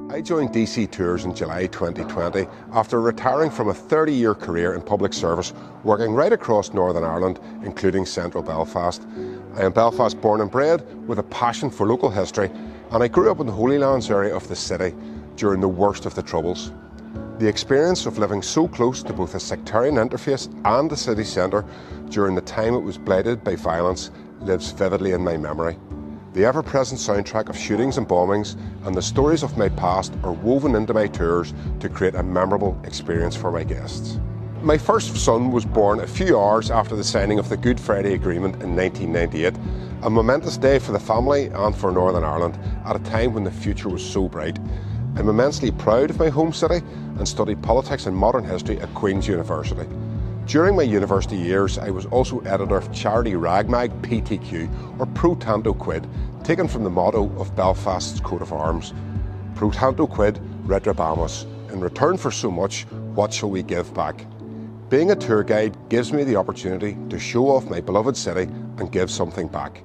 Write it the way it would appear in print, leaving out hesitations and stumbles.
I joined DC Tours in July 2020 after retiring from a 30-year career in public service, working right across Northern Ireland, including central Belfast. I am Belfast born and bred with a passion for local history, and I grew up in the Holy Lands area of the city during the worst of the Troubles. The experience of living so close to both a sectarian interface and the city centre during the time it was blighted by violence lives vividly in my memory. The ever-present soundtrack of shootings and bombings and the stories of my past are woven into my tours to create a memorable experience for my guests. My first son was born a few hours after the signing of the Good Friday Agreement in 1998, a momentous day for the family and for Northern Ireland at a time when the future was so bright. I'm immensely proud of my home city and studied politics and modern history at Queen's University. During my university years, I was also editor of charity ragmag PTQ, or Pro Tanto Quid, taken from the motto of Belfast's coat of arms. Pro Tanto Quid Retribamus. In return for so much, what shall we give back? Being a tour guide gives me the opportunity to show off my beloved city and give something back.